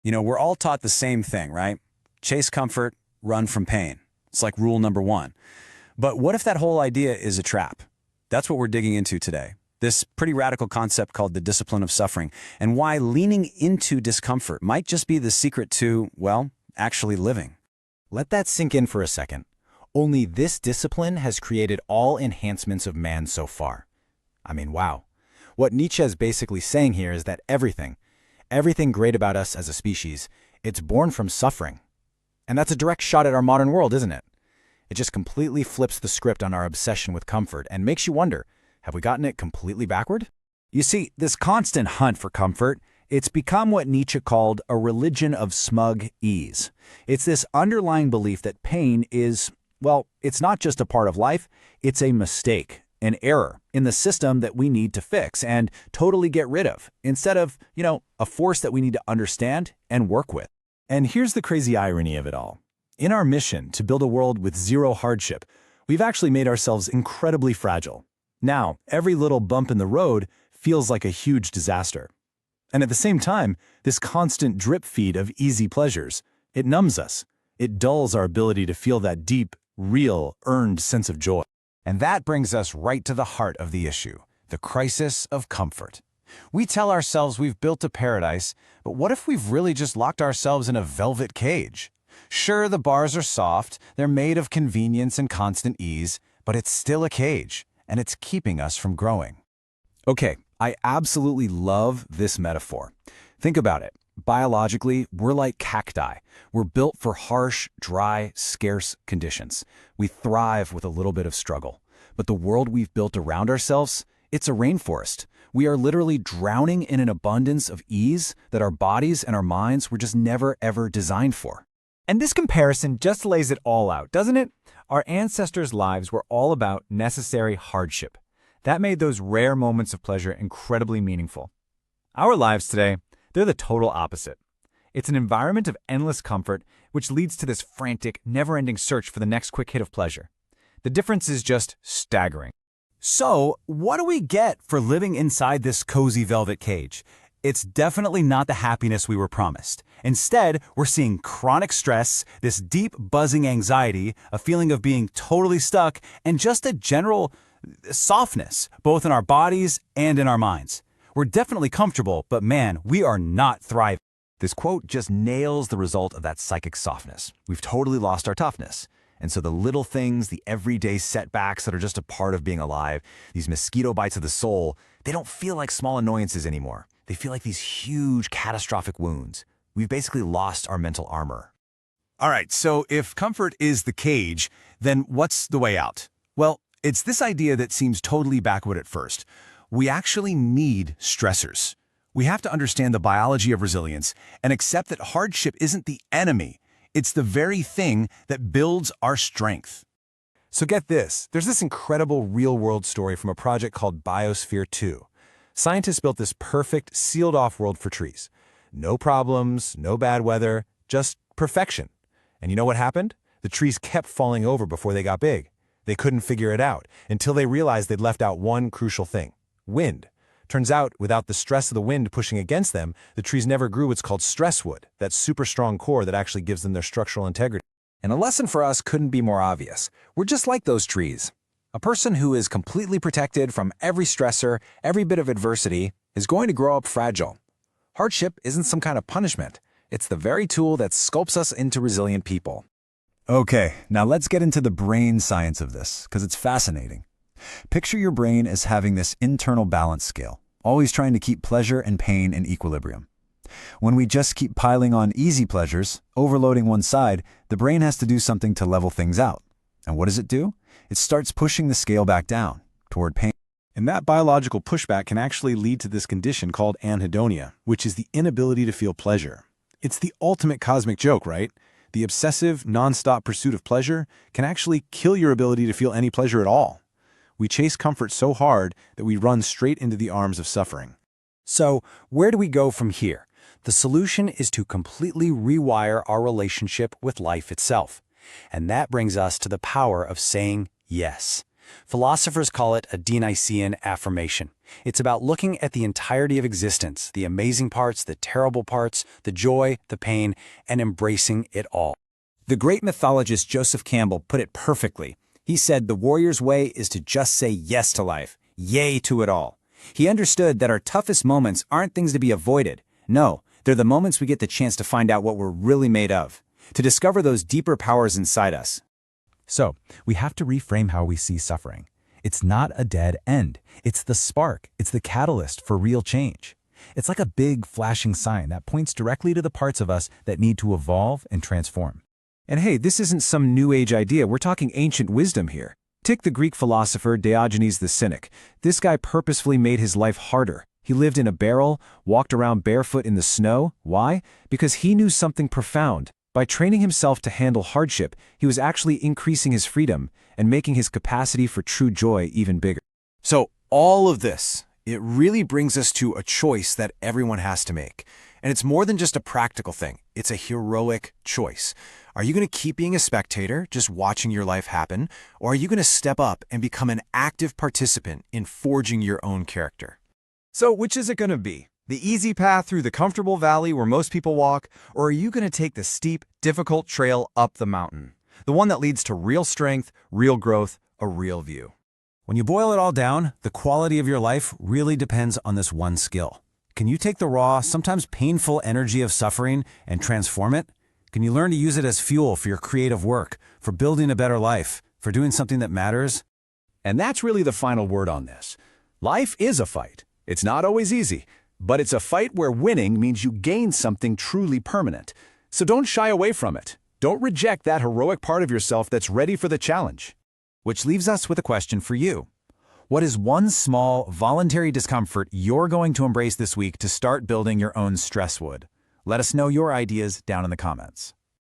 We're all taught the same thing, right? Chase comfort, run from pain. It's like rule number one. But what if that whole idea is a trap? That's what we're digging into today. This pretty radical concept called the discipline of suffering, and why leaning into discomfort might just be the secret to, well, actually living. Let that sink in for a second. Only this discipline has created all enhancements of man so far. I mean, wow. What Nietzsche is basically saying here is that everything great about us as a species, it's born from suffering. And that's a direct shot at our modern world, isn't it? It just completely flips the script on our obsession with comfort and makes you wonder, have we gotten it completely backward? You see, this constant hunt for comfort, it's become what Nietzsche called a religion of smug ease. It's this underlying belief that pain is, well, it's not just a part of life, it's a mistake, an error in the system that we need to fix and totally get rid of, instead of, a force that we need to understand and work with. And here's the crazy irony of it all. In our mission to build a world with zero hardship, we've actually made ourselves incredibly fragile. Now, every little bump in the road feels like a huge disaster. And at the same time, this constant drip feed of easy pleasures, it numbs us. It dulls our ability to feel that deep, real, earned sense of joy. And that brings us right to the heart of the issue, the crisis of comfort. We tell ourselves we've built a paradise, but what if we've really just locked ourselves in a velvet cage? Sure, the bars are soft, they're made of convenience and constant ease, but it's still a cage, and it's keeping us from growing. Okay, I absolutely love this metaphor. Think about it. Biologically, we're like cacti. We're built for harsh, dry, scarce conditions. We thrive with a little bit of struggle. But the world we've built around ourselves, it's a rainforest. We are literally drowning in an abundance of ease that our bodies and our minds were just never, ever designed for. And this comparison just lays it all out, doesn't it? Our ancestors' lives were all about necessary hardship. That made those rare moments of pleasure incredibly meaningful. Our lives today, they're the total opposite. It's an environment of endless comfort, which leads to this frantic, never-ending search for the next quick hit of pleasure. The difference is just staggering. So, what do we get for living inside this cozy velvet cage? It's definitely not the happiness we were promised. Instead, we're seeing chronic stress, this deep buzzing anxiety, a feeling of being totally stuck, and just a general softness, both in our bodies and in our minds. We're definitely comfortable, but man, we are not thriving. This quote just nails the result of that psychic softness. We've totally lost our toughness. And so the little things, the everyday setbacks that are just a part of being alive, these mosquito bites of the soul, they don't feel like small annoyances anymore. They feel like these huge, catastrophic wounds. We've basically lost our mental armor. All right, so if comfort is the cage, then what's the way out? Well, it's this idea that seems totally backward at first. We actually need stressors. We have to understand the biology of resilience and accept that hardship isn't the enemy. It's the very thing that builds our strength. So get this, there's this incredible real-world story from a project called Biosphere 2. Scientists built this perfect, sealed-off world for trees. No problems, no bad weather, just perfection. And you know what happened? The trees kept falling over before they got big. They couldn't figure it out until they realized they'd left out one crucial thing: wind. Turns out, without the stress of the wind pushing against them, the trees never grew what's called stress wood, that super strong core that actually gives them their structural integrity. And a lesson for us couldn't be more obvious. We're just like those trees. A person who is completely protected from every stressor, every bit of adversity, is going to grow up fragile. Hardship isn't some kind of punishment. It's the very tool that sculpts us into resilient people. Okay, now let's get into the brain science of this, because it's fascinating. Picture your brain as having this internal balance scale, always trying to keep pleasure and pain in equilibrium. When we just keep piling on easy pleasures, overloading one side, the brain has to do something to level things out. And what does it do? It starts pushing the scale back down, toward pain. And that biological pushback can actually lead to this condition called anhedonia, which is the inability to feel pleasure. It's the ultimate cosmic joke, right? The obsessive, non-stop pursuit of pleasure can actually kill your ability to feel any pleasure at all. We chase comfort so hard that we run straight into the arms of suffering. So, where do we go from here? The solution is to completely rewire our relationship with life itself. And that brings us to the power of saying yes. Philosophers call it a Dionysian affirmation. It's about looking at the entirety of existence, the amazing parts, the terrible parts, the joy, the pain, and embracing it all. The great mythologist Joseph Campbell put it perfectly. He said the warrior's way is to just say yes to life, yay to it all. He understood that our toughest moments aren't things to be avoided. No, they're the moments we get the chance to find out what we're really made of, to discover those deeper powers inside us. So, we have to reframe how we see suffering. It's not a dead end. It's the spark. It's the catalyst for real change. It's like a big flashing sign that points directly to the parts of us that need to evolve and transform. And hey, this isn't some new age idea. We're talking ancient wisdom here. Take the Greek philosopher Diogenes the Cynic. This guy purposefully made his life harder. He lived in a barrel, walked around barefoot in the snow. Why? Because he knew something profound. By training himself to handle hardship, he was actually increasing his freedom and making his capacity for true joy even bigger. So all of this, it really brings us to a choice that everyone has to make. And it's more than just a practical thing. It's a heroic choice. Are you going to keep being a spectator, just watching your life happen? Or are you going to step up and become an active participant in forging your own character? So which is it going to be? The easy path through the comfortable valley where most people walk, or are you going to take the steep, difficult trail up the mountain? The one that leads to real strength, real growth, a real view. When you boil it all down, the quality of your life really depends on this one skill. Can you take the raw, sometimes painful energy of suffering and transform it? Can you learn to use it as fuel for your creative work, for building a better life, for doing something that matters? And that's really the final word on this. Life is a fight. It's not always easy, but it's a fight where winning means you gain something truly permanent. So don't shy away from it. Don't reject that heroic part of yourself that's ready for the challenge. Which leaves us with a question for you. What is one small, voluntary discomfort you're going to embrace this week to start building your own stress wood? Let us know your ideas down in the comments.